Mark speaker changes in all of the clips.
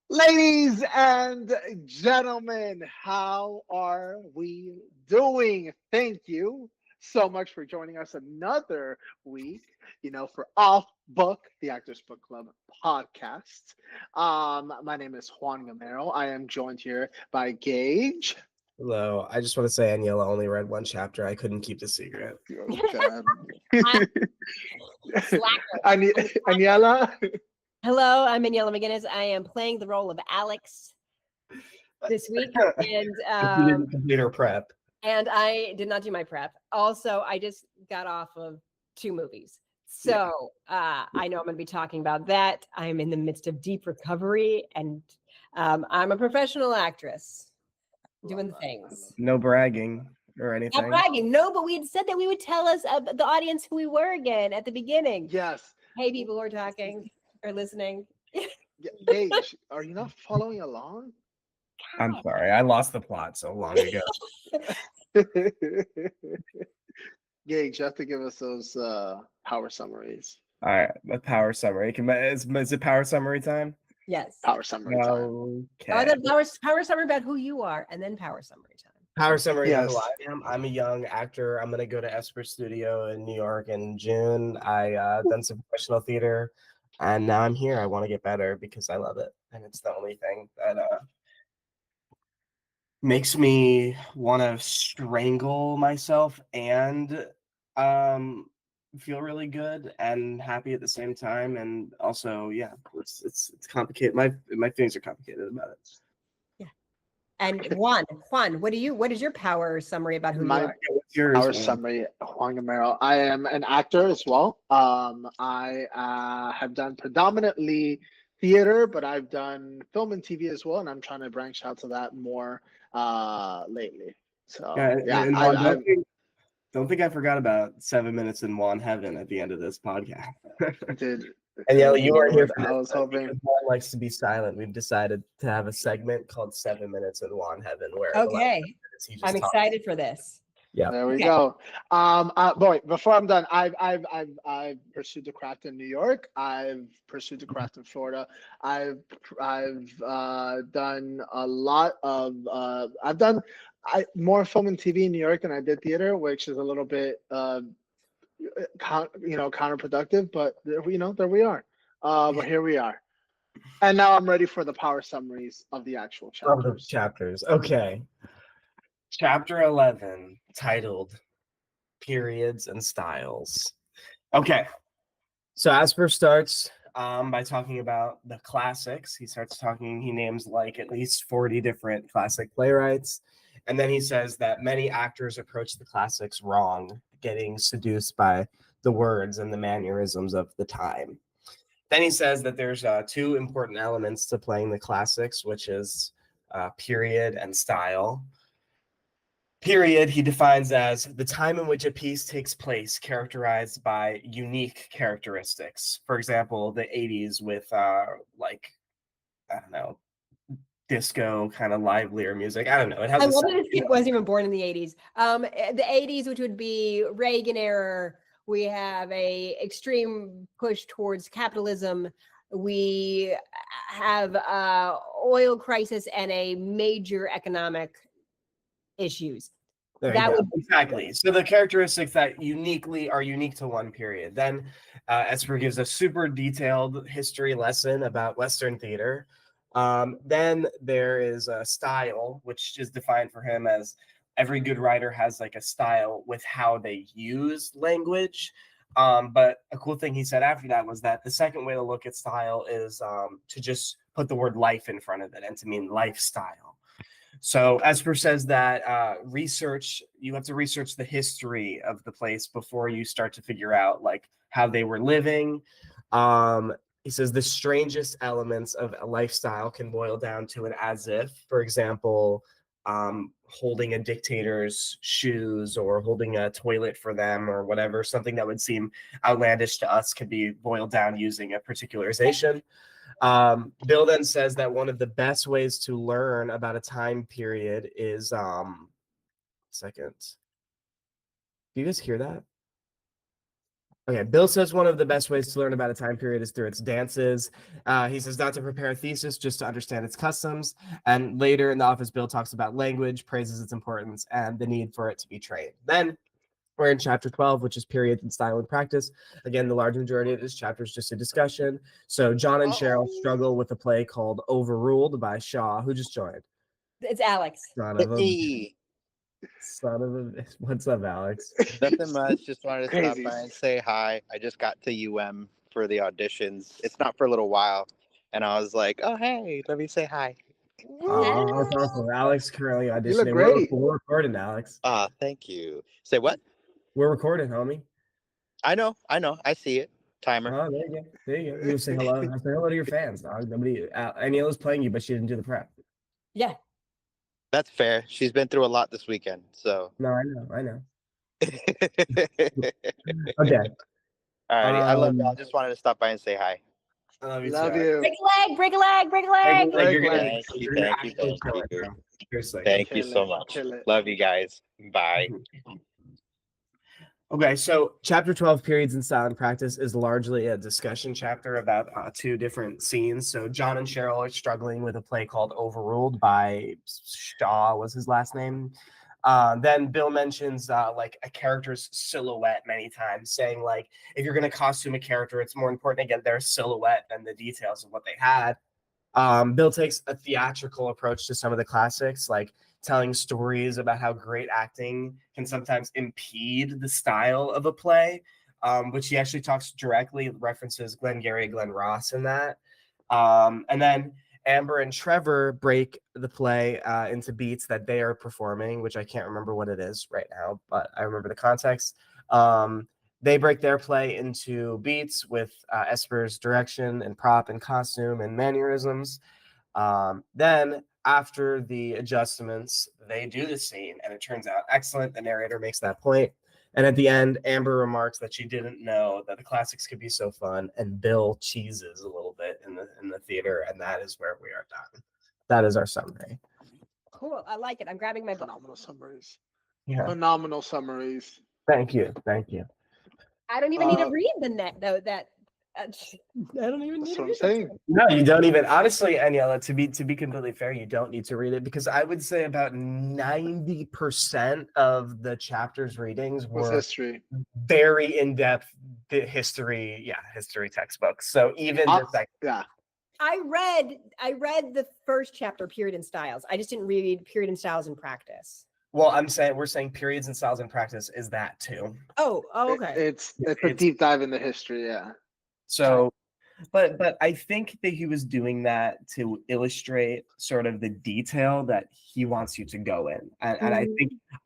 Speaker 1: Ladies and gentlemen, how are we doing? Thank you so much for joining us another week, for Off Book, the Actors Book Club podcast. My name is Juan Gamero. I am joined here by Gage.
Speaker 2: Hello. I just want to say Aniela only read one chapter. I couldn't keep the secret.
Speaker 1: Oh, God.
Speaker 3: Slacker.
Speaker 1: Aniela.
Speaker 3: Hello, I'm Aniela McGinnis. I am playing the role of Alex this week,
Speaker 2: You didn't complete her prep.
Speaker 3: and I did not do my prep. Also, I just got off of 2 movies, so I know I'm going to be talking about that. I'm in the midst of deep recovery, and I'm a professional actress doing things.
Speaker 2: No bragging or anything.
Speaker 3: Not bragging, no, but we had said that we would tell us the audience who we were again at the beginning.
Speaker 1: Yes.
Speaker 3: Hey, people who are talking or listening.
Speaker 1: Gage, are you not following along?
Speaker 2: I'm sorry. I lost the plot so long ago.
Speaker 1: Gage, you have to give us those power summaries.
Speaker 2: All right. The power summary. Is it power summary time?
Speaker 3: Yes.
Speaker 1: Power summary time.
Speaker 2: Okay.
Speaker 3: Then power summary about who you are, and then power summary time.
Speaker 2: Power summary of who
Speaker 1: Yes.
Speaker 2: I am. I'm a young actor. I'm going to go to Esper Studio in New York in June. I done some professional theater, and now I'm here. I want to get better because I love it, and it's the only thing that makes me want to strangle myself and feel really good and happy at the same time. And also, yeah, it's complicated. My feelings are complicated about it.
Speaker 3: And Juan, what is your power summary about who you are?
Speaker 2: What's yours?
Speaker 1: Power
Speaker 2: Juan?
Speaker 1: summary, Juan Gamero. I am an actor as well. I have done predominantly theater, but I've done film and TV as well, and I'm trying to branch out to that more lately. So
Speaker 2: Don't think I forgot about 7 minutes in Juan Heaven at the end of this podcast.
Speaker 1: did.
Speaker 2: And yeah, you weren't here for
Speaker 1: I
Speaker 2: this,
Speaker 1: was
Speaker 2: but
Speaker 1: hoping.
Speaker 2: because Juan likes to be silent. We've decided to have a segment called 7 Minutes in Juan Heaven, where the last
Speaker 3: Okay,
Speaker 2: 7 minutes he just
Speaker 3: I'm
Speaker 2: talks.
Speaker 3: excited for this.
Speaker 2: Yeah.
Speaker 1: There we
Speaker 3: Okay.
Speaker 1: go. Boy, before I'm done, I've pursued the craft in New York. I've pursued the craft in Florida. I've done a lot of I've done more film and TV in New York than I did theater, which is a little bit counterproductive. But there we are. But here we are, and now I'm ready for the power summaries of the actual
Speaker 2: Of the
Speaker 1: chapters.
Speaker 2: chapters. Okay. Chapter 11, titled Periods and Styles. Okay. So Asper starts by talking about the classics. He names like at least 40 different classic playwrights. And then he says that many actors approach the classics wrong, getting seduced by the words and the mannerisms of the time. Then he says that there's 2 important elements to playing the classics, which is period and style. Period, he defines as the time in which a piece takes place, characterized by unique characteristics. For example, the 80s with disco kind of livelier music. I don't know. It has.
Speaker 3: I love that this kid wasn't even born in the 80s. The 80s, which would be Reagan era. We have a extreme push towards capitalism. We have oil crisis and a major economic issues.
Speaker 2: Exactly. So the characteristics that are unique to one period. Then Esper gives a super detailed history lesson about Western theater. Then there is a style, which is defined for him as every good writer has like a style with how they use language. But a cool thing he said after that was that the second way to look at style is to just put the word life in front of it and to mean lifestyle. So Esper says that you have to research the history of the place before you start to figure out like how they were living. He says the strangest elements of a lifestyle can boil down to an as if, for example, holding a dictator's shoes or holding a toilet for them or whatever, something that would seem outlandish to us could be boiled down using a particularization. Bill then says that one of the best ways to learn about a time period is second. Do you guys hear that? Okay, Bill says one of the best ways to learn about a time period is through its dances. He says not to prepare a thesis, just to understand its customs. And later in the office, Bill talks about language, praises its importance, and the need for it to be trained. Then we're in chapter 12, which is periods in style and practice. Again, the large majority of this chapter is just a discussion. So John and Cheryl struggle with a play called Overruled by Shaw. Who just joined?
Speaker 3: It's Alex.
Speaker 4: Hey,
Speaker 2: What's up, Alex?
Speaker 4: nothing much. Just wanted to stop
Speaker 1: Crazy.
Speaker 4: by and say hi. I just got to for the auditions. It's not for a little while, and I was like, "Oh, hey, let me say hi."
Speaker 2: Oh, that's awesome. Alex currently
Speaker 1: You look
Speaker 2: auditioning.
Speaker 1: great.
Speaker 2: We're recording, Alex.
Speaker 4: Thank you. Say what?
Speaker 2: We're recording, homie.
Speaker 4: I know. I see it. Timer.
Speaker 2: Oh, there you go. There you go. You say hello. Say hello to your fans, dog. Nobody. Aniela's playing you, but she didn't do the prep.
Speaker 3: Yeah.
Speaker 4: That's fair. She's been through a lot this weekend, so.
Speaker 2: No, I know.
Speaker 4: Alrighty,
Speaker 2: Okay.
Speaker 4: I love y'all. Just wanted to stop by and say hi.
Speaker 2: I love you.
Speaker 1: Love
Speaker 2: too.
Speaker 1: you.
Speaker 3: Break a leg, break a leg, break a leg.
Speaker 2: Like, you're gonna,
Speaker 1: Thank
Speaker 4: you,
Speaker 2: you're gonna
Speaker 4: thank you,
Speaker 2: actually
Speaker 4: thank
Speaker 2: kill it,
Speaker 4: you.
Speaker 2: bro. Seriously.
Speaker 4: Thank you
Speaker 1: Kill
Speaker 4: so
Speaker 1: it,
Speaker 4: much.
Speaker 1: kill it.
Speaker 4: Love you guys. Bye.
Speaker 2: Okay, so chapter 12, periods in style and practice, is largely a discussion chapter about two different scenes. So John and Cheryl are struggling with a play called Overruled by Shaw, was his last name. Then Bill mentions like a character's silhouette many times, saying like, if you're going to costume a character, it's more important to get their silhouette than the details of what they had. Bill takes a theatrical approach to some of the classics, like telling stories about how great acting can sometimes impede the style of a play, which he actually talks directly, references Glengarry, Glen Ross in that. And then Amber and Trevor break the play into beats that they are performing, which I can't remember what it is right now, but I remember the context. They break their play into beats with Esper's direction and prop and costume and mannerisms. Then after the adjustments, they do the scene and it turns out excellent. The narrator makes that point. And at the end, Amber remarks that she didn't know that the classics could be so fun, and Bill cheeses a little bit in the theater, and that is where we are done. That is our summary.
Speaker 3: Cool. I like it. I'm grabbing my book.
Speaker 1: Phenomenal summaries.
Speaker 2: Yeah.
Speaker 1: Phenomenal summaries.
Speaker 2: Thank you.
Speaker 3: I don't even need to read the net though. I don't even need
Speaker 1: That's
Speaker 3: to
Speaker 1: what I'm
Speaker 3: read
Speaker 1: saying.
Speaker 2: No, you don't even. Honestly, Aniela, to be completely fair, you don't need to read it, because I would say about 90% of the chapter's readings
Speaker 1: Was
Speaker 2: were
Speaker 1: history.
Speaker 2: very in-depth history textbooks. So even just like,
Speaker 1: Yeah.
Speaker 3: I read the first chapter, period and styles. I just didn't read period and styles in practice.
Speaker 2: well, we're saying periods and styles in practice is that too.
Speaker 3: Oh, okay.
Speaker 1: It's a deep dive into history. Yeah.
Speaker 2: So, but I think that he was doing that to illustrate sort of the detail that he wants you to go in, and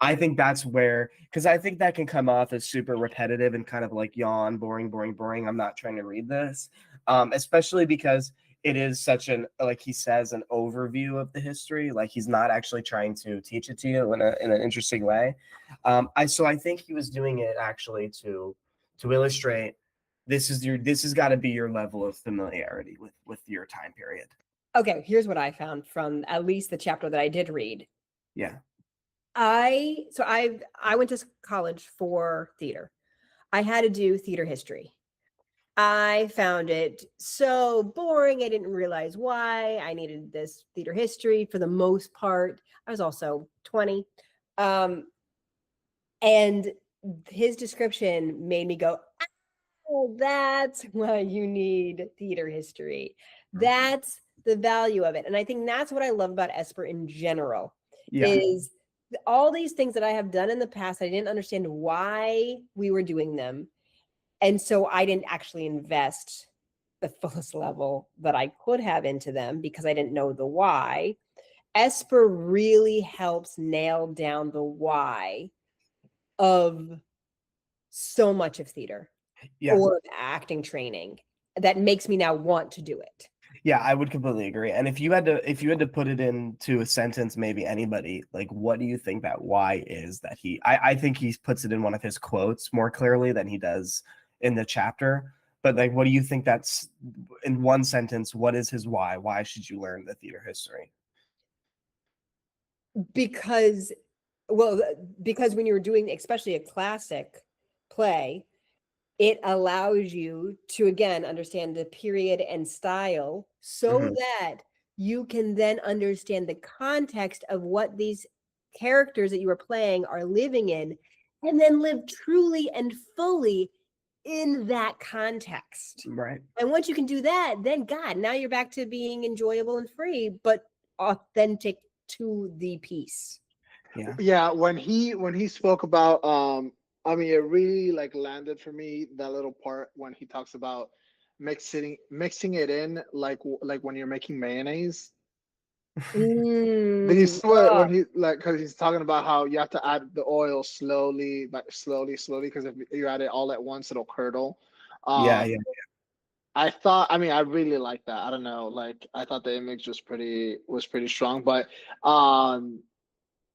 Speaker 2: I think that's where, because I think that can come off as super repetitive and kind of like yawn, boring. I'm not trying to read this, especially because it is such an, like he says, an overview of the history. Like he's not actually trying to teach it to you in an interesting way. I think he was doing it actually to illustrate. This has got to be your level of familiarity with your time period.
Speaker 3: Okay, here's what I found from at least the chapter that I did read.
Speaker 2: Yeah.
Speaker 3: I went to college for theater. I had to do theater history. I found it so boring. I didn't realize why. I needed this theater history for the most part. I was also 20. And his description made me go, oh, that's why you need theater history. That's the value of it. And I think that's what I love about Esper in general, is all these things that I have done in the past, I didn't understand why we were doing them. And so I didn't actually invest the fullest level that I could have into them because I didn't know the why. Esper really helps nail down the why of so much of theater or acting training that makes me now want to do it.
Speaker 2: Yeah, I would completely agree. And if you had to put it into a sentence, maybe anybody, like, what do you think that why is that I think he puts it in one of his quotes more clearly than he does in the chapter. But like, what do you think that's in one sentence? What is his why? Why should you learn the theater history?
Speaker 3: Because when you were doing, especially a classic play, it allows you to again understand the period and style so
Speaker 2: Mhm.
Speaker 3: that you can then understand the context of what these characters that you are playing are living in, and then live truly and fully in that context.
Speaker 2: Right.
Speaker 3: And once you can do that, then God, now you're back to being enjoyable and free, but authentic to the piece.
Speaker 2: Yeah.
Speaker 1: Yeah, when he spoke about I mean it really like landed for me that little part when he talks about mixing it in like when you're making mayonnaise. Then you see what
Speaker 3: Oh,
Speaker 1: when he like because he's talking about how you have to add the oil slowly, but slowly because if you add it all at once, it'll curdle.
Speaker 2: Yeah. Yeah.
Speaker 1: I thought, I mean, I really like that. I don't know, like I thought the image was pretty strong, um,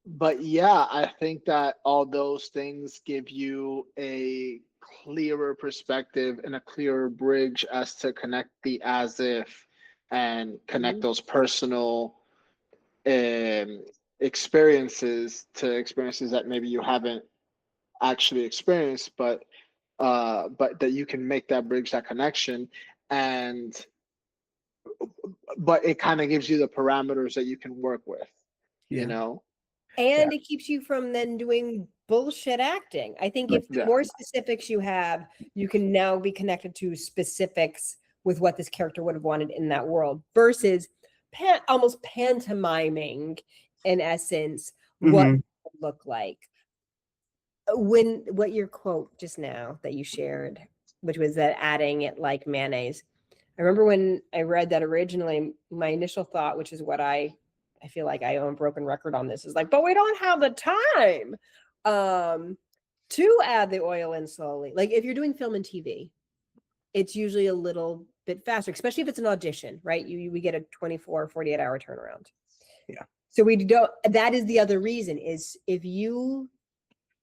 Speaker 1: but yeah, I think that all those things give you a clearer perspective and a clearer bridge as to connect the as if and connect
Speaker 3: mhm.
Speaker 1: those personal um, experiences to experiences that maybe you haven't actually experienced, but that you can make that bridge, that connection, and but it kind of gives you the parameters that you can work with, you
Speaker 2: Yeah.
Speaker 1: know?
Speaker 2: Yeah.
Speaker 3: And it keeps you from then doing bullshit acting. I think if the
Speaker 1: Yeah.
Speaker 3: more specifics you have, you can now be connected to specifics with what this character would have wanted in that world versus almost pantomiming, in essence, what
Speaker 2: Mhm.
Speaker 3: it would look like. When what your quote just now that you shared, which was that adding it like mayonnaise. I remember when I read that originally, my initial thought, which is what I feel like I own a broken record on this, is like, but we don't have the time to add the oil in slowly. Like if you're doing film and TV, it's usually a little bit faster, especially if it's an audition, right? We get a 24, 48-hour turnaround.
Speaker 2: Yeah.
Speaker 3: So we don't, that is the other reason is if you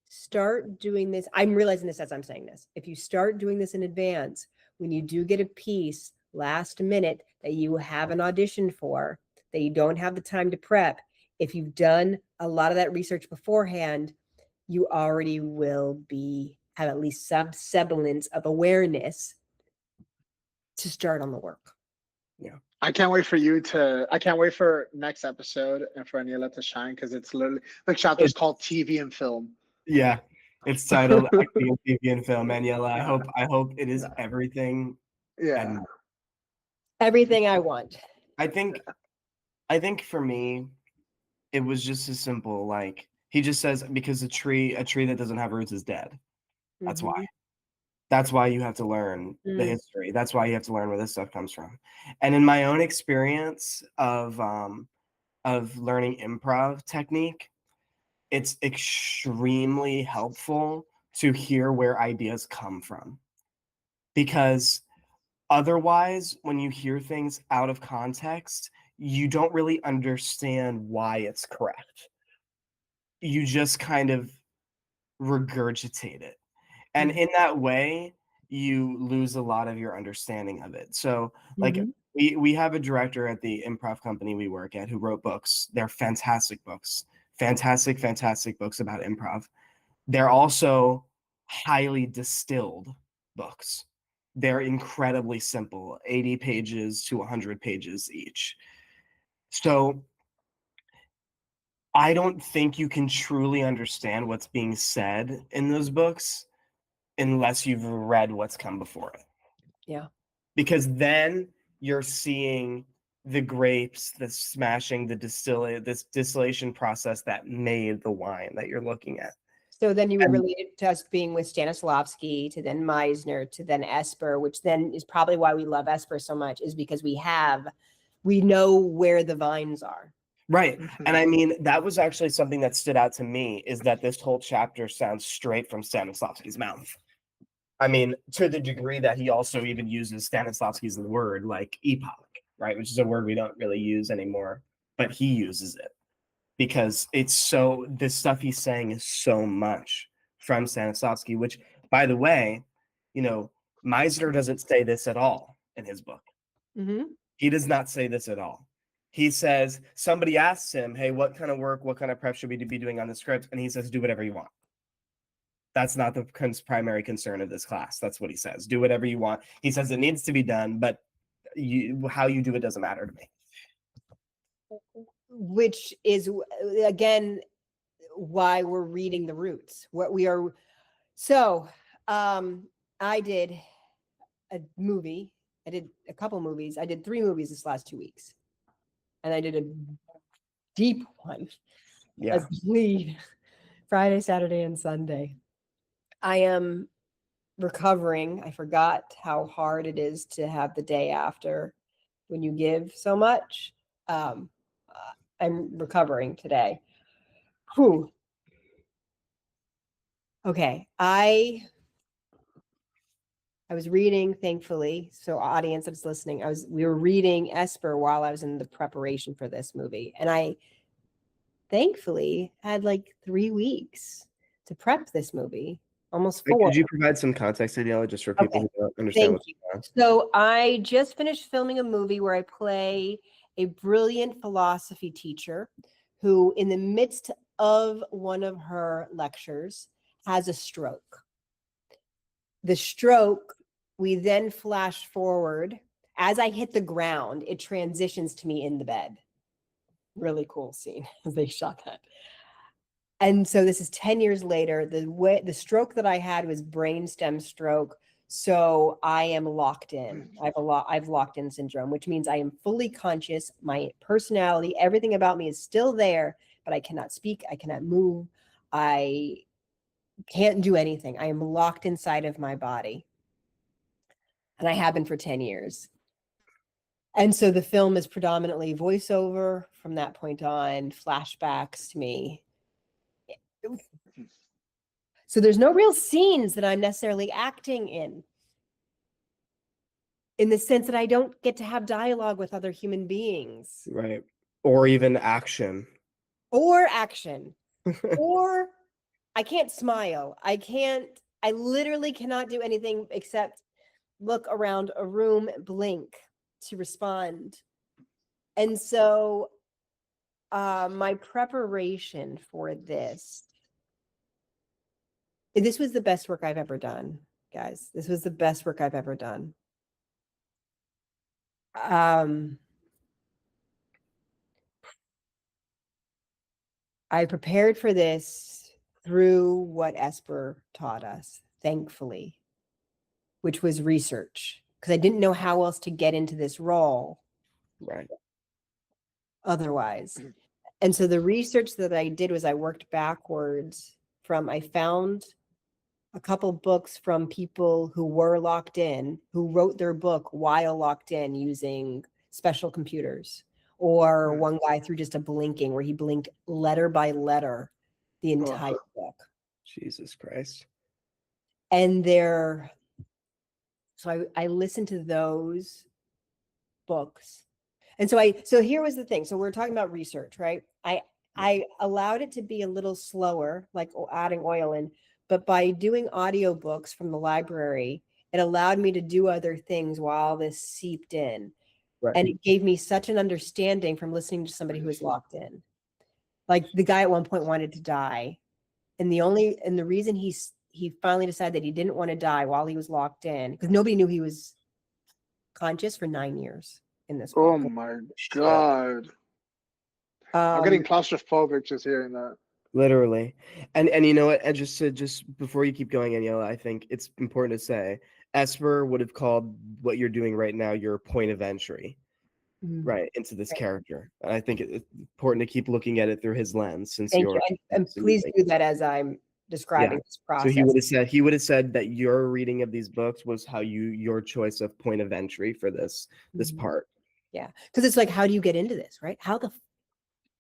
Speaker 3: start doing this, I'm realizing this as I'm saying this. If you start doing this in advance, when you do get a piece last minute that you have an audition for, that you don't have the time to prep, if you've done a lot of that research beforehand, you already will be have at least some semblance of awareness to start on the work.
Speaker 2: Yeah.
Speaker 1: I can't wait for next episode and for Aniela to shine because it's literally like chapters
Speaker 2: It,
Speaker 1: called TV and film.
Speaker 2: yeah. It's titled Acting in TV and Film. Manuela,
Speaker 1: Uh,
Speaker 2: I hope it is everything.
Speaker 1: yeah.
Speaker 2: And
Speaker 3: Everything I want.
Speaker 2: I think I think for me, it was just as simple. Like he just says, because a tree that doesn't have roots is dead. That's why.
Speaker 3: Mhm.
Speaker 2: That's why you have to learn the
Speaker 3: Mm.
Speaker 2: history. That's why you have to learn where this stuff comes from. And in my own experience of learning improv technique, it's extremely helpful to hear where ideas come from. Because otherwise, when you hear things out of context, you don't really understand why it's correct. You just kind of regurgitate it. And
Speaker 3: Mhm.
Speaker 2: in that way, you lose a lot of your understanding of it. So, like,
Speaker 3: Mhm.
Speaker 2: we have a director at the improv company we work at who wrote books. They're fantastic books, fantastic books about improv. They're also highly distilled books. They're incredibly simple, 80 pages to 100 pages each. So I don't think you can truly understand what's being said in those books unless you've read what's come before it.
Speaker 3: Yeah.
Speaker 2: Because then you're seeing the grapes, the smashing, this distillation process that made the wine that you're looking at.
Speaker 3: So then you would
Speaker 2: And
Speaker 3: relate it to us being with Stanislavski, to then Meisner, to then Esper, which then is probably why we love Esper so much, is because we know where the vines are.
Speaker 2: right.
Speaker 1: Mhm.
Speaker 2: And I mean, that was actually something that stood out to me is that this whole chapter sounds straight from Stanislavski's mouth. I mean, to the degree that he also even uses Stanislavski's word like epoch, right? Which is a word we don't really use anymore, but he uses it because it's so, this stuff he's saying is so much from Stanislavski, which, by the way, you know, Meisner doesn't say this at all in his book.
Speaker 3: Mm-hmm.
Speaker 2: He does not say this at all. He says, somebody asks him, hey, what kind of work, what kind of prep should we be doing on the script? And he says, do whatever you want. That's not the primary concern of this class. That's what he says. Do whatever you want. He says it needs to be done, but how you do it doesn't matter to me.
Speaker 3: Which is, again, why we're reading the roots. What we are. So I did a movie. I did a couple movies. I did 3 movies this last 2 weeks. And I did a deep one as lead Friday, Saturday, and Sunday. I am recovering. I forgot how hard it is to have the day after when you give so much. I'm recovering today. Whew. Okay. I was reading, thankfully. So audience that's listening, we were reading Esper while I was in the preparation for this movie. And I thankfully had like 3 weeks to prep this movie. Almost 4.
Speaker 2: Could you provide some context, Daniela, just for people who don't understand
Speaker 3: Thank
Speaker 2: what's
Speaker 3: you.
Speaker 2: going on?
Speaker 3: So I just finished filming a movie where I play a brilliant philosophy teacher who, in the midst of one of her lectures, has a stroke. The stroke, we then flash forward. As I hit the ground, it transitions to me in the bed. Really cool scene as they shot that. And so this is 10 years later. The stroke that I had was brainstem stroke. So I am locked in. I've locked in syndrome, which means I am fully conscious. My personality, everything about me is still there, but I cannot speak. I cannot move. I can't do anything. I am locked inside of my body. And I have been for 10 years. And so the film is predominantly voiceover from that point on, flashbacks to me. So there's no real scenes that I'm necessarily acting in the sense that I don't get to have dialogue with other human beings.
Speaker 2: Right. Or even action.
Speaker 3: Or or I can't smile. I literally cannot do anything except look around a room, blink to respond. And so my preparation for this was the best work I've ever done, guys. This was the best work I've ever done. I prepared for this through what Esper taught us, thankfully, which was research, because I didn't know how else to get into this role.
Speaker 2: Right.
Speaker 3: Otherwise. And so the research that I did was I worked backwards I found a couple books from people who were locked in, who wrote their book while locked in using special computers, or one guy through just a blinking where he blinked letter by letter the entire book.
Speaker 2: Jesus Christ.
Speaker 3: And so I listened to those books. And so here was the thing. So we're talking about research, right? I allowed it to be a little slower, like adding oil in, but by doing audiobooks from the library, it allowed me to do other things while this seeped in. Right. And it gave me such an understanding from listening to somebody who was locked in. Like the guy at one point wanted to die. And the reason he finally decided that he didn't want to die while he was locked in, because nobody knew he was conscious for 9 years in this book.
Speaker 1: Oh my God. I'm getting claustrophobic just hearing that.
Speaker 2: Literally. And you know what? And just before you keep going, Daniela, I think it's important to say Esper would have called what you're doing right now your point of entry, right, into this character. And I think it's important to keep looking at it through his lens, since
Speaker 3: Thank you. And please do that as I'm describing this process.
Speaker 2: So he would have said that your reading of these books was your choice of point of entry for this part.
Speaker 3: Yeah, because it's like, how do you get into this, right? How the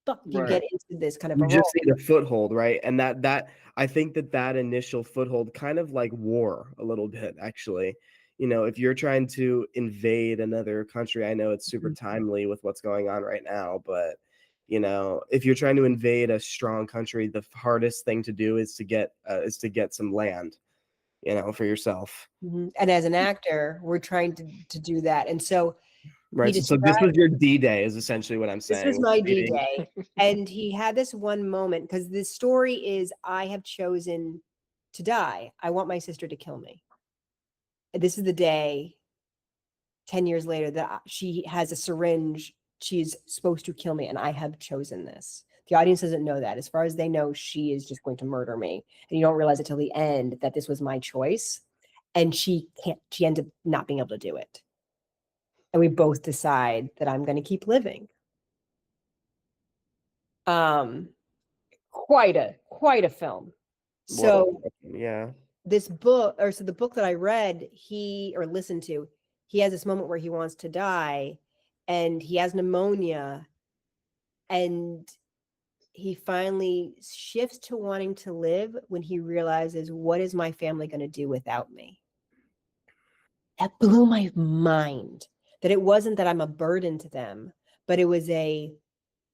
Speaker 3: fuck do you get into this kind of
Speaker 2: you
Speaker 3: a
Speaker 2: just
Speaker 3: role?
Speaker 2: need a foothold, right? And that I think that initial foothold kind of like war a little bit, actually. You know, if you're trying to invade another country, I know it's super timely with what's going on right now, but you know, if you're trying to invade a strong country, the hardest thing to do is to get some land, you know, for yourself.
Speaker 3: And as an actor, we're trying to do that. And so
Speaker 2: right. So this was your D-Day, is essentially what I'm saying.
Speaker 3: This was my D-Day. And he had this one moment, because the story is I have chosen to die. I want my sister to kill me. This is the day 10 years later that she has a syringe. She's supposed to kill me, and I have chosen this. The audience doesn't know that. As far as they know, she is just going to murder me. And you don't realize it till the end that this was my choice. And she ends up not being able to do it. And we both decide that I'm going to keep living. Quite a film. So
Speaker 2: yeah.
Speaker 3: This book, or so the book that I read, or listened to, he has this moment where he wants to die and he has pneumonia, and he finally shifts to wanting to live when he realizes, what is my family going to do without me? That blew my mind, that it wasn't that I'm a burden to them, but it was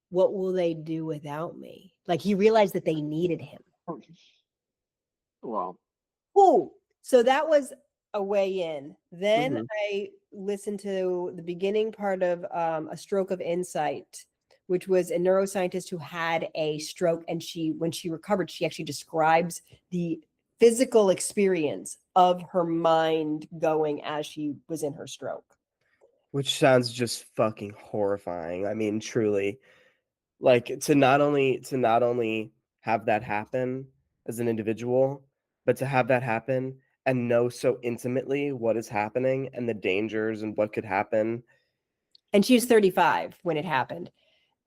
Speaker 3: what will they do without me? Like, he realized that they needed him.
Speaker 1: Wow.
Speaker 3: Ooh, so that was a way in. Then I listened to the beginning part of A Stroke of Insight, which was a neuroscientist who had a stroke, and when she recovered, she actually describes the physical experience of her mind going as she was in her stroke.
Speaker 2: Which sounds just fucking horrifying. I mean, truly. Like, to not only have that happen as an individual, but to have that happen and know so intimately what is happening and the dangers and what could happen.
Speaker 3: And she was 35 when it happened.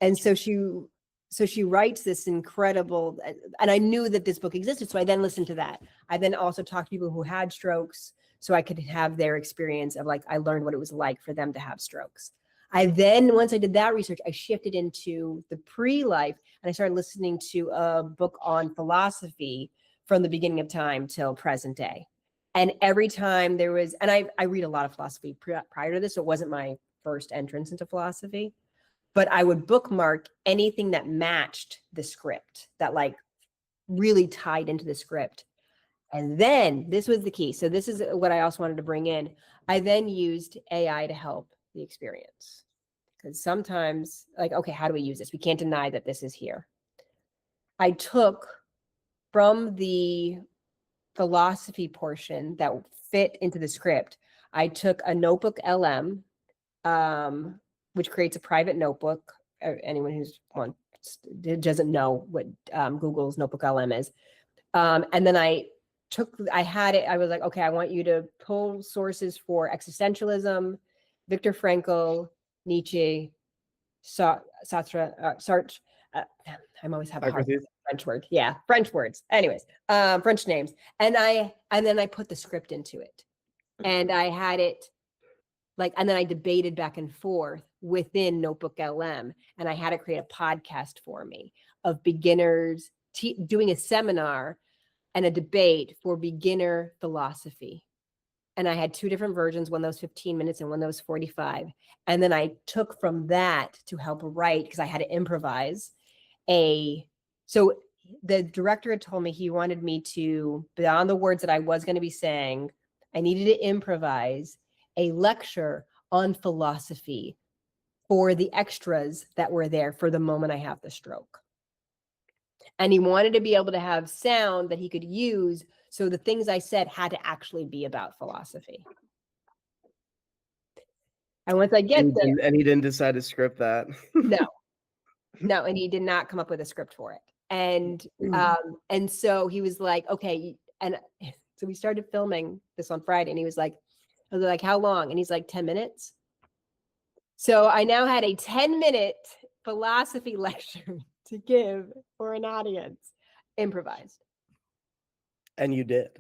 Speaker 3: And so she writes this incredible, and I knew that this book existed. So I then listened to that. I then also talked to people who had strokes so I could have their experience of, like, I learned what it was like for them to have strokes. Once I did that research, I shifted into the pre-life, and I started listening to a book on philosophy from the beginning of time till present day. And every time there was, and I read a lot of philosophy prior to this, so it wasn't my first entrance into philosophy, but I would bookmark anything that matched the script, that like really tied into the script. And then this was the key. So this is what I also wanted to bring in. I then used AI to help the experience. Because sometimes, like, okay, how do we use this? We can't deny that this is here. I took from the philosophy portion that fit into the script, I took a notebook LM, which creates a private notebook. Anyone who's doesn't know what Google's notebook LM is. And then I was like, okay, I want you to pull sources for existentialism, Viktor Frankl, Nietzsche, Sartre. I'm always have a hard French word. Yeah, French words. Anyways, French names. And then I put the script into it. And I had it and then I debated back and forth within Notebook LM, and I had to create a podcast for me of beginners doing a seminar and a debate for beginner philosophy. And I had two different versions, one that was 15 minutes and one that was 45. And then I took from that to help write, because I had to improvise so the director had told me he wanted me to, beyond the words that I was going to be saying, I needed to improvise a lecture on philosophy for the extras that were there for the moment I have the stroke. And he wanted to be able to have sound that he could use, so the things I said had to actually be about philosophy. And once I get there,
Speaker 2: and he didn't decide to script that.
Speaker 3: No, and he did not come up with a script for it. And so he was like, okay, and so we started filming this on Friday, and he was like, I was like, how long? And he's like, 10 minutes. So I now had a 10-minute philosophy lecture to give for an audience, improvised.
Speaker 2: And you did.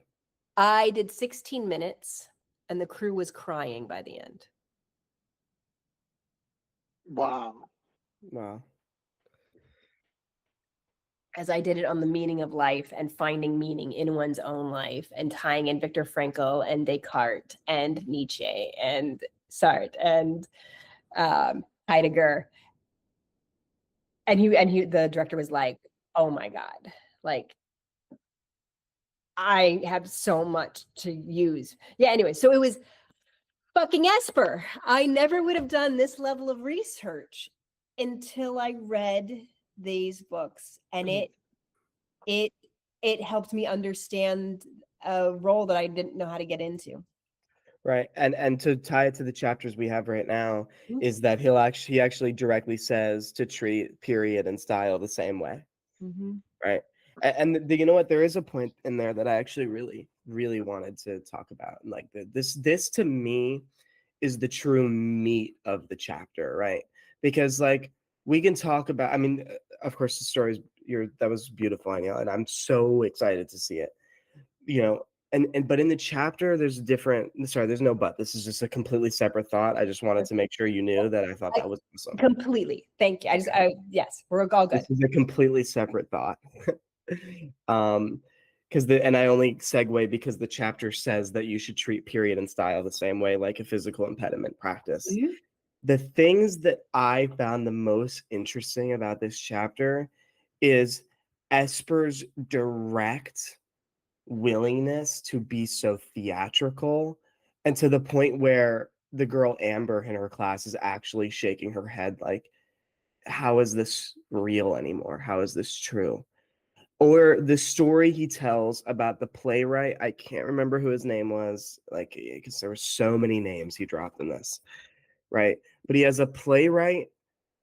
Speaker 3: I did 16 minutes, and the crew was crying by the end.
Speaker 1: Wow.
Speaker 3: As I did it on the meaning of life and finding meaning in one's own life, and tying in Viktor Frankl and Descartes and Nietzsche and Sartre and Heidegger. And the director was like, oh my God, like, I have so much to use. Yeah, anyway, so it was fucking Esper. I never would have done this level of research until I read these books, and it it helped me understand a role that I didn't know how to get into.
Speaker 2: Right. And to tie it to the chapters we have right now
Speaker 3: Mhm.
Speaker 2: is that he actually directly says to treat period and style the same way.
Speaker 3: Mm-hmm.
Speaker 2: Right. And you know what? There is a point in there that I actually really wanted to talk about. And like this to me is the true meat of the chapter, right? Because like we can talk about, I mean, of course the story is that was beautiful, Anya, and I'm so excited to see it. You know, and but in the chapter there's there's no but. This is just a completely separate thought. I just wanted to make sure you knew that I thought that was awesome.
Speaker 3: Completely. Thank you. Yes, we're all good.
Speaker 2: This is a completely separate thought. Because and I only segue because the chapter says that you should treat period and style the same way, like a physical impediment practice.
Speaker 3: Mhm.
Speaker 2: The things that I found the most interesting about this chapter is Esper's direct willingness to be so theatrical, and to the point where the girl Amber in her class is actually shaking her head like, how is this real anymore? How is this true? Or the story he tells about the playwright, I can't remember who his name was, like, because there were so many names he dropped in this, right? But he has a playwright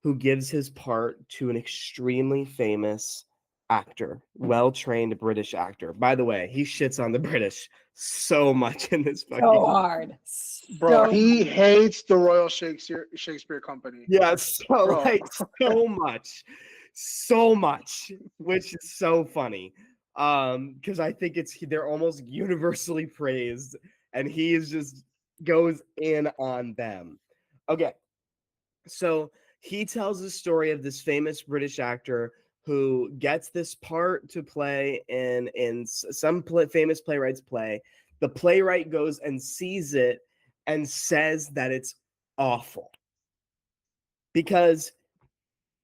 Speaker 2: who gives his part to an extremely famous actor, well-trained British actor. By the way, he shits on the British so much in this
Speaker 3: So
Speaker 2: fucking
Speaker 3: hard.
Speaker 1: Bro,
Speaker 3: So
Speaker 1: he hates the Royal Shakespeare Company.
Speaker 2: yeah, so
Speaker 1: Bro.
Speaker 2: like so much, which is so funny. Because I think they're almost universally praised, and he is just goes in on them. Okay, so he tells the story of this famous British actor who gets this part to play in some famous playwright's play. The playwright goes and sees it and says that it's awful because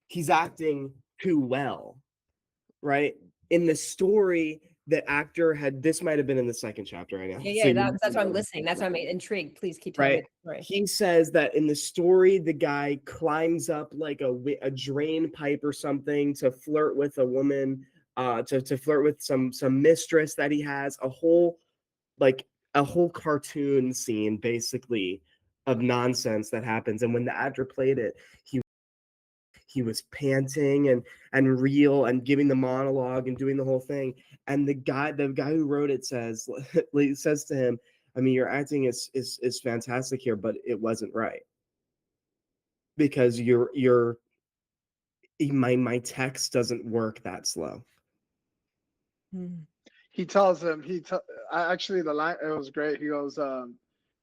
Speaker 2: he's acting too well, right? In the story, the actor had this might have been in the second chapter. I know.
Speaker 3: yeah, that's why I'm listening. That's why I'm intrigued. Please keep telling me
Speaker 2: Right.
Speaker 3: the story.
Speaker 2: He says that in the story, the guy climbs up like a drain pipe or something to flirt with a woman, to flirt with some mistress that he has. A whole cartoon scene, basically, of nonsense that happens. And when the actor played it, he was panting and real and giving the monologue and doing the whole thing. And the guy who wrote it says says to him, I mean, your acting is fantastic here, but it wasn't right because my text doesn't work that slow.
Speaker 1: He tells him actually the line, it was great. He goes, that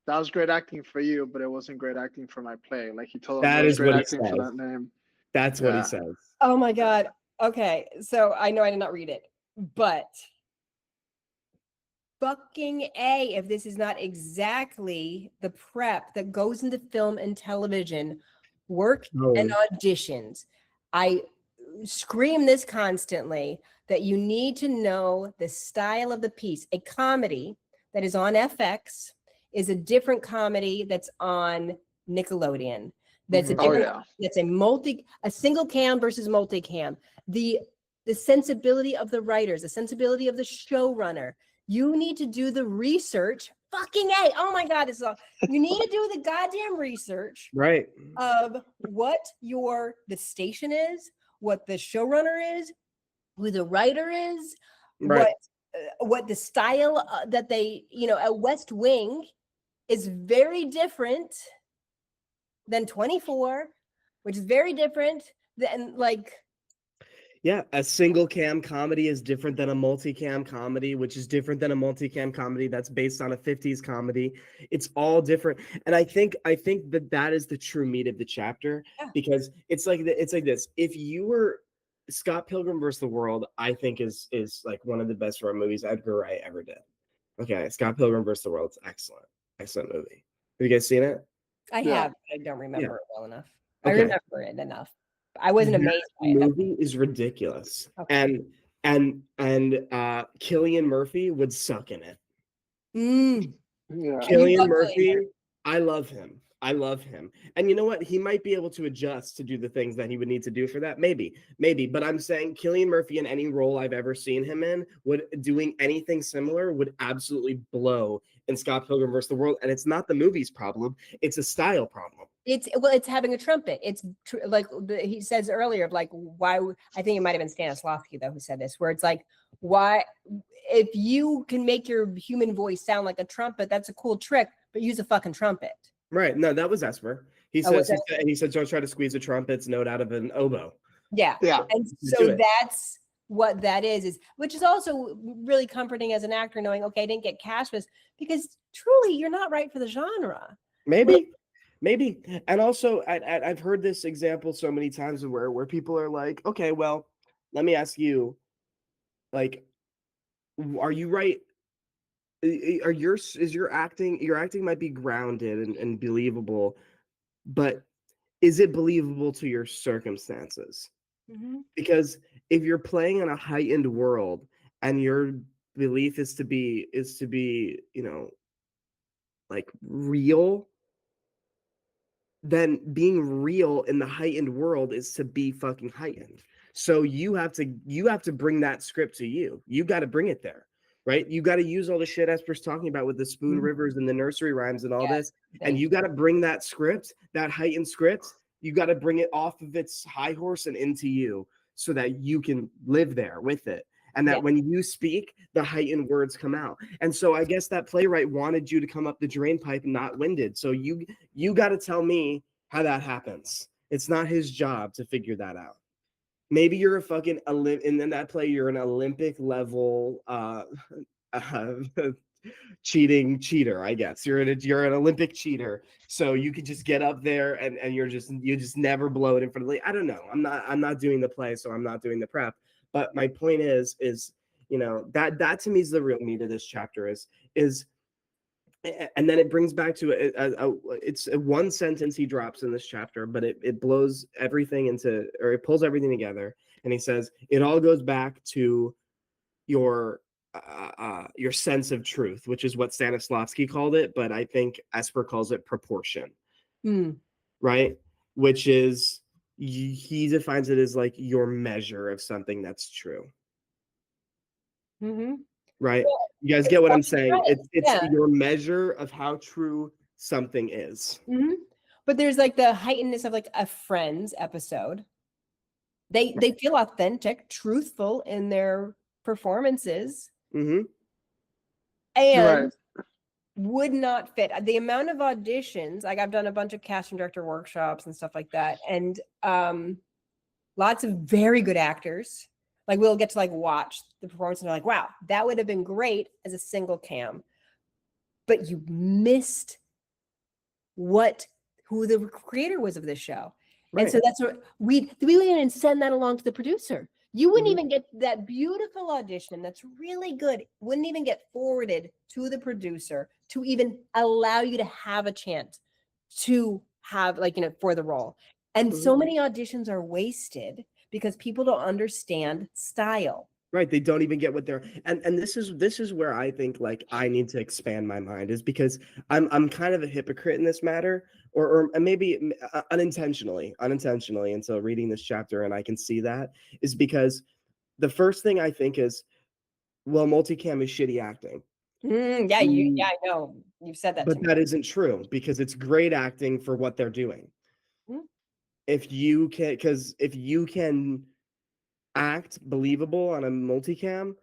Speaker 1: was great acting for you, but it wasn't great acting for my play. Like he told him
Speaker 2: That
Speaker 1: it was
Speaker 2: is
Speaker 1: great
Speaker 2: what he
Speaker 1: acting for
Speaker 2: says.
Speaker 1: that name.
Speaker 2: That's what he
Speaker 1: Yeah.
Speaker 2: says.
Speaker 3: Oh my God. Okay. So I know I did not read it, but fucking A, if this is not exactly the prep that goes into film and television, work and auditions. I scream this constantly that you need to know the style of the piece. A comedy that is on FX is a different comedy that's on Nickelodeon. That's a
Speaker 1: Oh
Speaker 3: different,
Speaker 1: yeah.
Speaker 3: that's a single cam versus multicam. The sensibility of the writers, the sensibility of the showrunner. You need to do the research. Fucking A. Oh my God, you need to do the goddamn research
Speaker 2: Right.
Speaker 3: of what the station is, what the showrunner is, who the writer is,
Speaker 2: Right.
Speaker 3: what the style that they, a West Wing is very different than 24, which is very different than like.
Speaker 2: Yeah, a single cam comedy is different than a multicam comedy, which is different than a multicam comedy that's based on a 50s comedy. It's all different. And I think that is the true meat of the chapter, because it's like this. If you were Scott Pilgrim versus the World, I think is like one of the best horror movies Edgar Wright ever did. Okay, Scott Pilgrim versus the World, it's excellent. Excellent movie. Have you guys seen it?
Speaker 3: I
Speaker 1: Yeah.
Speaker 3: have, I don't remember it well enough.
Speaker 2: Okay.
Speaker 3: I remember it enough. I wasn't amazed by it.
Speaker 2: The movie is ridiculous.
Speaker 3: Okay.
Speaker 2: And Cillian Murphy would suck in it.
Speaker 1: Yeah.
Speaker 2: Cillian Murphy, I love him. I love him. And you know what? He might be able to adjust to do the things that he would need to do for that. Maybe. But I'm saying Cillian Murphy in any role I've ever seen him in doing anything similar would absolutely blow in Scott Pilgrim vs. the World. And it's not the movie's problem. It's a style problem.
Speaker 3: It's having a trumpet. It's like he says earlier, of like, why, I think it might've been Stanislavski though, who said this, where it's like, why, if you can make your human voice sound like a trumpet, that's a cool trick, but use a fucking trumpet.
Speaker 2: Right. No, that was Esper. He said, don't try to squeeze a trumpet's note out of an oboe.
Speaker 3: Yeah.
Speaker 1: Yeah.
Speaker 3: And so that's what that is, which is also really comforting as an actor, knowing, okay, I didn't get cast for this, because truly you're not right for the genre.
Speaker 2: Maybe. And also I've heard this example so many times where people are like, okay, well, let me ask you, like, are you right? Your acting might be grounded and believable, but is it believable to your circumstances?
Speaker 3: Mm-hmm.
Speaker 2: Because if you're playing in a heightened world and your belief is to be, you know, like real, then being real in the heightened world is to be fucking heightened. So you have to bring that script to you. You got to bring it there, right? You got to use all the shit Esper's talking about with the spoon rivers and the nursery rhymes and all this, and you got to bring that script, that heightened script. You got to bring it off of its high horse and into you, so that you can live there with it. And that when you speak, the heightened words come out. And so I guess that playwright wanted you to come up the drain pipe, not winded. So you got to tell me how that happens. It's not his job to figure that out. Maybe you're a fucking in that play, you're an Olympic level cheating cheater, I guess. You're an Olympic cheater. So you could just get up there and you just never blow it in front of the, I don't know. I'm not doing the play, so I'm not doing the prep. But my point is, you know, that to me is the real meat of this chapter is, and then it brings back to it's a one sentence he drops in this chapter, but it blows everything into, or it pulls everything together. And he says, it all goes back to your sense of truth, which is what Stanislavski called it. But I think Esper calls it proportion, right? Which is, he defines it as like your measure of something that's true. Right? You guys get what I'm saying? Right. It's your measure of how true something is.
Speaker 3: But there's like the heightenedness of like a Friends episode. They feel authentic, truthful in their performances, and would not fit the amount of auditions. Like I've done a bunch of casting director workshops and stuff like that, and lots of very good actors. Like we'll get to like watch the performance and they're like, wow, that would have been great as a single cam, but you missed who the creator was of this show. Right. And so that's what we wouldn't even send that along to the producer. You wouldn't even get that beautiful audition that's really good, wouldn't even get forwarded to the producer to even allow you to have a chance to have, like, you know, for the role. And so many auditions are wasted because people don't understand style.
Speaker 2: Right. They don't even get what they're, and this is where I think like I need to expand my mind, is because I'm kind of a hypocrite in this matter, or maybe unintentionally. And so reading this chapter, and I can see that, is because the first thing I think is, well, multicam is shitty acting.
Speaker 3: I know you've said that,
Speaker 2: but that isn't true, because it's great acting for what they're doing. If you can act believable on a multicam,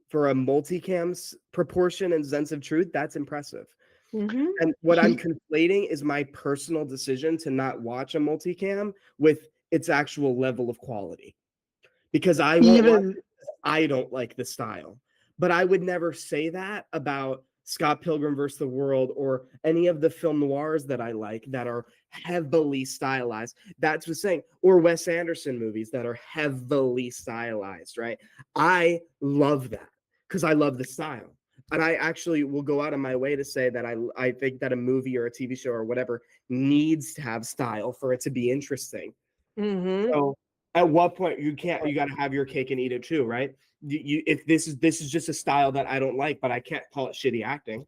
Speaker 2: for a multicam's proportion and sense of truth, that's impressive. And what I'm conflating is my personal decision to not watch a multicam with its actual level of quality, because I don't like the style. But I would never say that about Scott Pilgrim vs. the World or any of the film noirs that I like that are heavily stylized. That's what I'm saying. Or Wes Anderson movies that are heavily stylized, right? I love that because I love the style. And I actually will go out of my way to say that I think that a movie or a TV show or whatever needs to have style for it to be interesting. So at what point you got to have your cake and eat it too, right? If this is just a style that I don't like, but I can't call it shitty acting.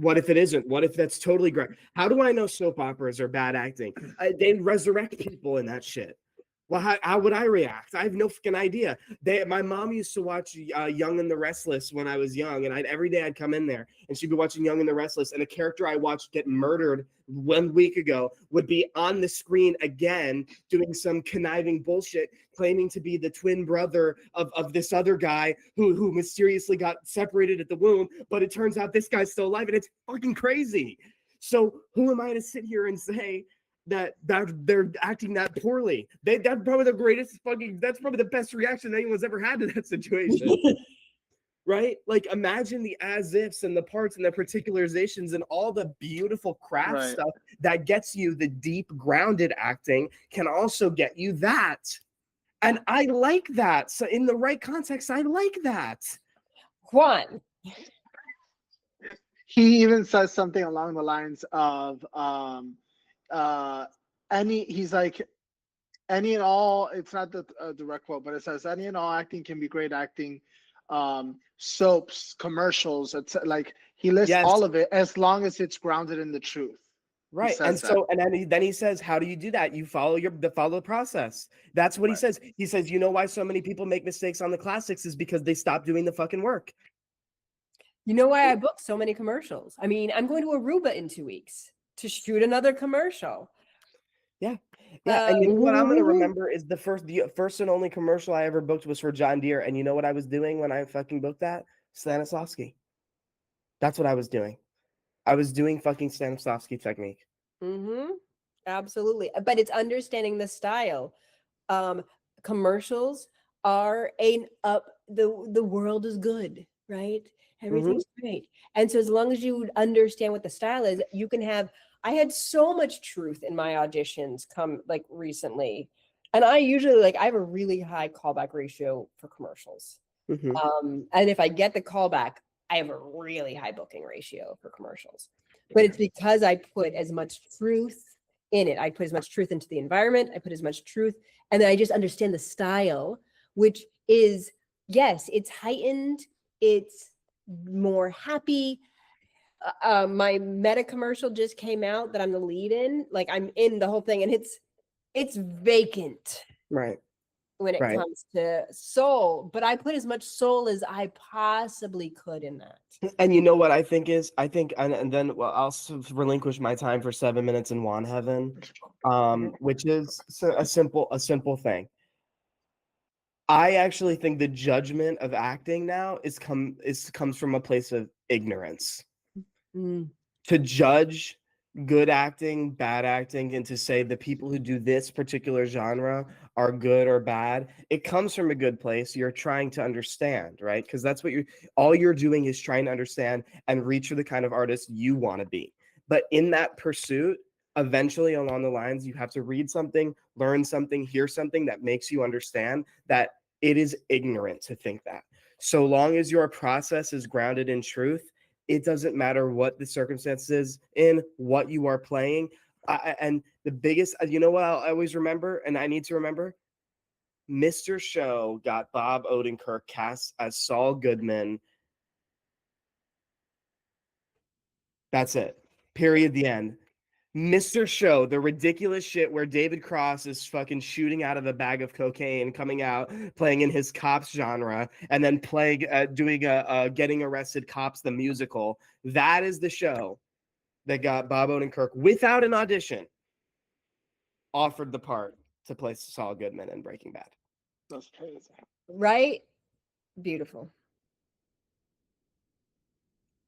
Speaker 2: What if it isn't? What if that's totally great? How do I know soap operas are bad acting? They resurrect people in that shit. Well, how would I react? I have no fucking idea. My mom used to watch Young and the Restless when I was young, and every day I'd come in there, and she'd be watching Young and the Restless, and a character I watched get murdered 1 week ago would be on the screen again doing some conniving bullshit, claiming to be the twin brother of this other guy who mysteriously got separated at the womb, but it turns out this guy's still alive, and it's fucking crazy. So who am I to sit here and say that they're acting that poorly? That's probably the greatest that's probably the best reaction anyone's ever had to that situation. Right? Like, imagine the as ifs and the parts and the particularizations and all the beautiful craft stuff that gets you the deep grounded acting can also get you that. And I like that. So in the right context, I like that.
Speaker 3: Juan.
Speaker 1: He even says something along the lines of he's like, any and all, it's not the direct quote, but it says any and all acting can be great acting. Soaps, commercials, it's like he lists all of it as long as it's grounded in the truth.
Speaker 2: Right. And so, and then he says, how do you do that? You follow the process. That's what he says. He says, you know why so many people make mistakes on the classics is because they stop doing the fucking work.
Speaker 3: You know why I booked so many commercials? I mean, I'm going to Aruba in 2 weeks to shoot another commercial.
Speaker 2: Yeah. Yeah. And you know what I'm going to remember is the first and only commercial I ever booked was for John Deere. And you know what I was doing when I fucking booked that? Stanislavski. That's what I was doing. I was doing fucking Stanislavski technique.
Speaker 3: Mm-hmm. Absolutely. But it's understanding the style. Commercials are the world is good, right? Everything's great. And so as long as you understand what the style is, you can have, I had so much truth in my auditions come like recently. And I usually I have a really high callback ratio for commercials. And if I get the callback, I have a really high booking ratio for commercials. But it's because I put as much truth in it. I put as much truth into the environment. I put as much truth. And then I just understand the style, which is, yes, it's heightened. It's more happy. My meta commercial just came out that I'm the lead in. Like, I'm in the whole thing, and it's vacant.
Speaker 2: Right.
Speaker 3: When it comes to soul, but I put as much soul as I possibly could in that.
Speaker 2: And you know what I think is? I think, and then I'll relinquish my time for 7 minutes in Juan Heaven, which is a simple thing. I actually think the judgment of acting now comes from a place of ignorance. To judge good acting, bad acting, and to say the people who do this particular genre are good or bad, it comes from a good place. You're trying to understand, right? Because that's what all you're doing is trying to understand and reach for the kind of artist you want to be. But in that pursuit, eventually along the lines, you have to read something, learn something, hear something that makes you understand that it is ignorant to think that. So long as your process is grounded in truth, it doesn't matter what the circumstances in what you are playing. And the biggest, you know what I always remember, and I need to remember? Mr. Show got Bob Odenkirk cast as Saul Goodman. That's it. Period. The end. Mr. Show, the ridiculous shit where David Cross is fucking shooting out of a bag of cocaine, coming out, playing in his cops genre, and then doing a Getting Arrested Cops the musical. That is the show that got Bob Odenkirk, without an audition, offered the part to play Saul Goodman in Breaking Bad.
Speaker 1: That's crazy.
Speaker 3: Right? Beautiful.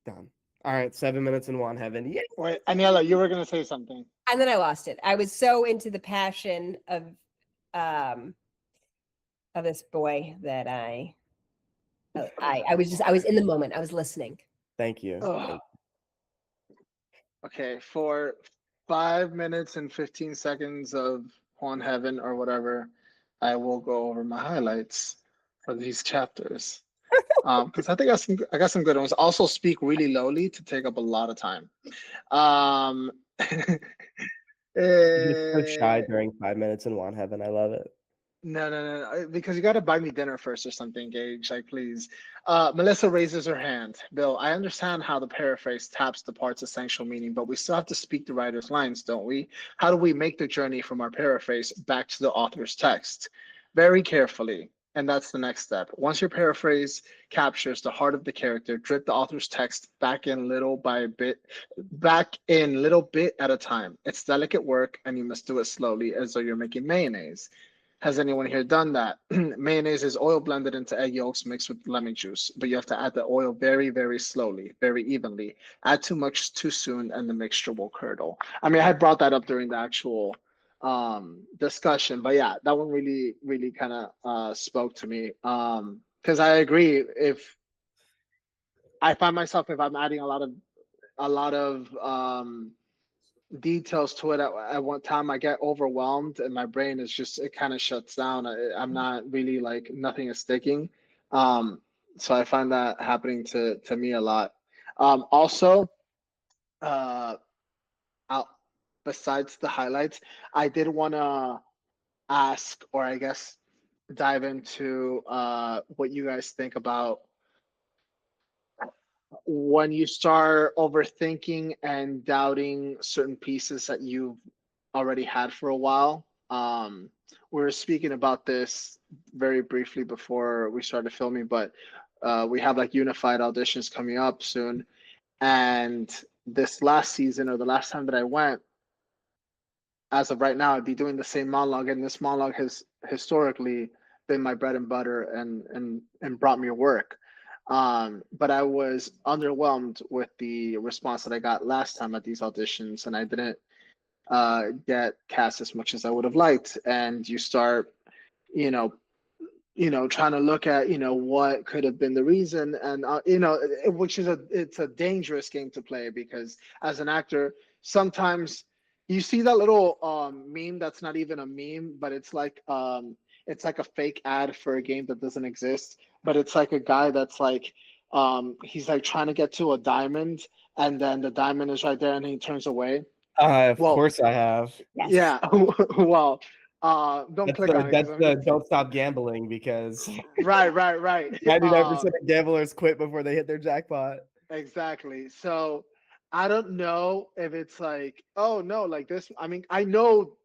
Speaker 2: Done. All right, 7 minutes in Juan Heaven. Yeah.
Speaker 1: Wait, Aniela, you were gonna say something.
Speaker 3: And then I lost it. I was so into the passion of this boy that I was in the moment. I was listening.
Speaker 2: Thank you.
Speaker 1: Okay, for 5 minutes and 15 seconds of Juan Heaven or whatever, I will go over my highlights for these chapters. Because I think I got some good ones. Also speak really lowly to take up a lot of time.
Speaker 2: You're so shy during 5 minutes in Juan Heaven. I love it.
Speaker 1: No, because you got to buy me dinner first or something, Gage. Like, please. Melissa raises her hand. Bill, I understand how the paraphrase taps the part's essential meaning, but we still have to speak the writer's lines, don't we? How do we make the journey from our paraphrase back to the author's text? Very carefully. And that's the next step. Once your paraphrase captures the heart of the character, drip the author's text back in little bit at a time. It's delicate work, and you must do it slowly, as though you're making mayonnaise. Has anyone here done that? Mayonnaise is oil blended into egg yolks mixed with lemon juice, but you have to add the oil very, very slowly, very evenly. Add too much too soon, and the mixture will curdle. I mean, I had brought that up during the actual discussion, but yeah, that one really, really kind of spoke to me. Because I agree. If I find myself, if I'm adding a lot of details to it at one time, I get overwhelmed and my brain is just, it kind of shuts down. I'm not really, like, nothing is sticking. um so I find that happening to me a lot. Also, uh I'll, besides the highlights, I did want to ask, or I guess dive into what you guys think about when you start overthinking and doubting certain pieces that you've already had for a while. We were speaking about this very briefly before we started filming, but we have like unified auditions coming up soon. And this last season, or the last time that I went, as of right now, I'd be doing the same monologue, and this monologue has historically been my bread and butter and brought me work. But I was underwhelmed with the response that I got last time at these auditions, and I didn't get cast as much as I would have liked. And you start, you know, trying to look at, what could have been the reason, and which is it's a dangerous game to play, because as an actor, sometimes you see that little meme that's not even a meme, but it's like a fake ad for a game that doesn't exist, but it's like a guy that's like, he's like trying to get to a diamond, and then the diamond is right there and he turns away.
Speaker 2: Of
Speaker 1: Well,
Speaker 2: course I have.
Speaker 3: Yes.
Speaker 1: yeah. Well, don't
Speaker 2: That's
Speaker 1: click on it, 'cause
Speaker 2: the don't stop gambling, because
Speaker 1: right.
Speaker 2: 99% of gamblers quit before they hit their jackpot.
Speaker 1: Exactly. So I don't know if it's like, oh no, like this. I mean, I know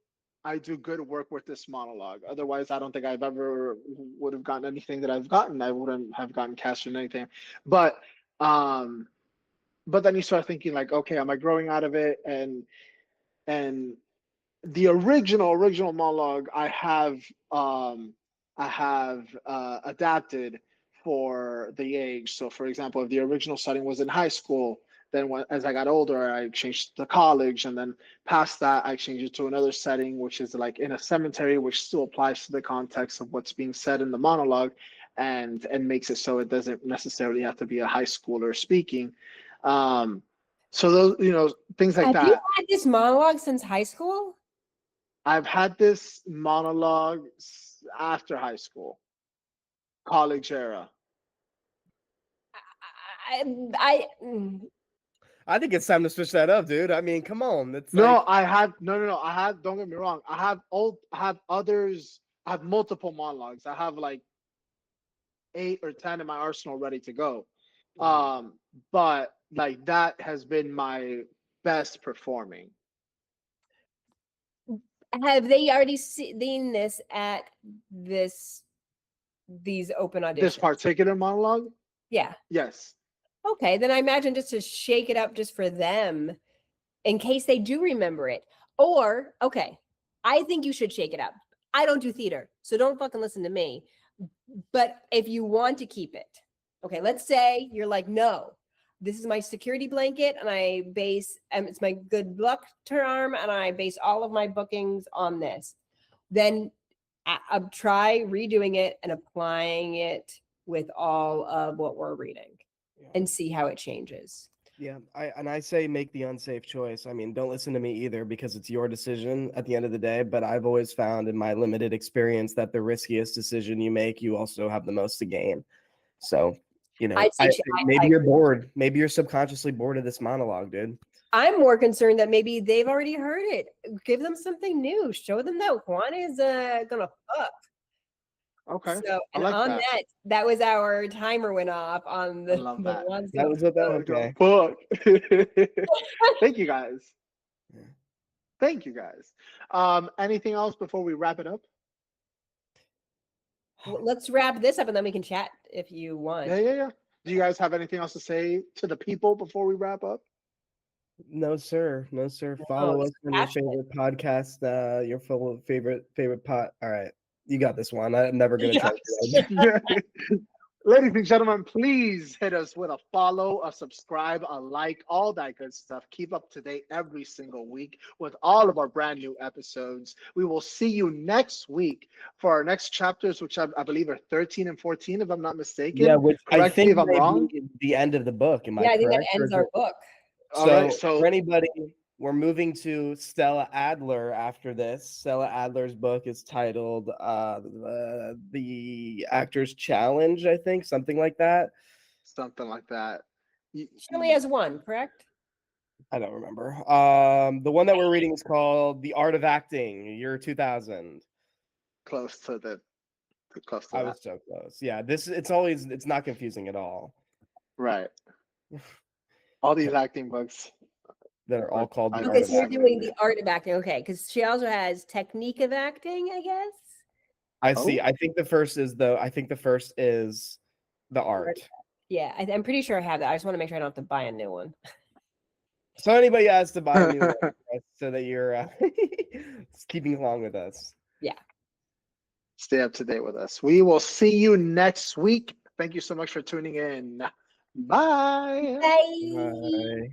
Speaker 1: I do good work with this monologue. Otherwise, I don't think I've ever would have gotten anything that I've gotten. I wouldn't have gotten cast in anything. But um, but then you start thinking like, okay, am I growing out of it? And the original monologue I have adapted for the age. So for example, if the original setting was in high school, then as I got older, I changed to college, and then past that I changed it to another setting, which is like in a cemetery, which still applies to the context of what's being said in the monologue, and makes it so it doesn't necessarily have to be a high schooler speaking. um so those, things like
Speaker 3: Have
Speaker 1: that.
Speaker 3: you had this monologue since high school?
Speaker 1: I've had this monologue after high school, college era.
Speaker 2: I think it's time to switch that up, dude. I mean, come on. That's
Speaker 1: No,
Speaker 2: like,
Speaker 1: I have no. I have. Don't get me wrong. I have others. I have multiple monologues. I have like 8 or 10 in my arsenal ready to go. But like that has been my best performing.
Speaker 3: Have they already seen this at these open auditions?
Speaker 1: This particular monologue?
Speaker 3: Yeah.
Speaker 1: Yes.
Speaker 3: Okay, then I imagine just to shake it up just for them in case they do remember it. Or, okay, I think you should shake it up. I don't do theater, so don't fucking listen to me. But if you want to keep it, okay, let's say you're like, no, this is my security blanket, and it's my good luck term, and I base all of my bookings on this. Then I'll try redoing it and applying it with all of what we're reading, and see how it changes.
Speaker 2: yeah, I say make the unsafe choice. I mean, don't listen to me either, because it's your decision at the end of the day. But I've always found in my limited experience that the riskiest decision you make, you also have the most to gain. So, maybe you're bored. Maybe you're subconsciously bored of this monologue, dude.
Speaker 3: I'm more concerned that maybe they've already heard it. Give them something new. Show them that Juan is gonna fuck.
Speaker 1: Okay.
Speaker 3: So,
Speaker 1: I
Speaker 3: and
Speaker 1: like
Speaker 3: on
Speaker 1: that.
Speaker 3: that was our timer went off on
Speaker 1: I
Speaker 3: the,
Speaker 1: love
Speaker 3: the
Speaker 1: that.
Speaker 3: ones.
Speaker 2: That was what that.
Speaker 1: Oh,
Speaker 2: Okay.
Speaker 1: book. Thank you guys.
Speaker 2: Yeah.
Speaker 1: Thank you guys. Anything else before we wrap it up?
Speaker 3: Well, let's wrap this up and then we can chat if you want.
Speaker 1: Yeah. Do you guys have anything else to say to the people before we wrap up?
Speaker 2: No, sir. No, sir. Follow us on your
Speaker 3: passionate.
Speaker 2: favorite podcast. Your favorite pot. All right, you got this one. I'm never gonna try to do that.
Speaker 1: Ladies and gentlemen, please hit us with a follow, a subscribe, a like, all that good stuff. Keep up to date every single week with all of our brand new episodes. We will see you next week for our next chapters, which I believe are 13 and 14, if I'm not mistaken.
Speaker 2: Yeah, which I
Speaker 1: Correct me
Speaker 2: think
Speaker 1: if I'm
Speaker 2: might
Speaker 1: wrong.
Speaker 2: be the end of the book. Am
Speaker 3: Yeah,
Speaker 2: I
Speaker 3: I think that
Speaker 2: correct? Or
Speaker 3: ends
Speaker 2: is
Speaker 3: our
Speaker 2: it-
Speaker 3: book.
Speaker 1: All
Speaker 2: So,
Speaker 1: right, so
Speaker 2: for anybody, we're moving to Stella Adler after this. Stella Adler's book is titled The Actor's Challenge, I think, something like that.
Speaker 1: something like that.
Speaker 3: She only has one, correct?
Speaker 2: I don't remember. The one that we're reading is called The Art of Acting, year 2000.
Speaker 1: Close to
Speaker 2: I
Speaker 1: that.
Speaker 2: was so close. Yeah, it's not confusing at all.
Speaker 1: Right. All these acting books.
Speaker 2: That are all called The
Speaker 1: Okay,
Speaker 2: Art
Speaker 3: Okay,
Speaker 2: of
Speaker 3: so you're
Speaker 2: Acting.
Speaker 3: doing the art of acting. Okay, because she also has technique of acting, I guess.
Speaker 2: I see.
Speaker 1: Oh.
Speaker 2: I think the first is the art.
Speaker 3: Yeah, I'm pretty sure I have that. I just want to make sure I don't have to buy a new one.
Speaker 2: So anybody has to buy a new one so that you're keeping along with us.
Speaker 3: Yeah.
Speaker 1: Stay up to date with us. We will see you next week. Thank you so much for tuning in. Bye.
Speaker 3: Bye.
Speaker 2: Bye.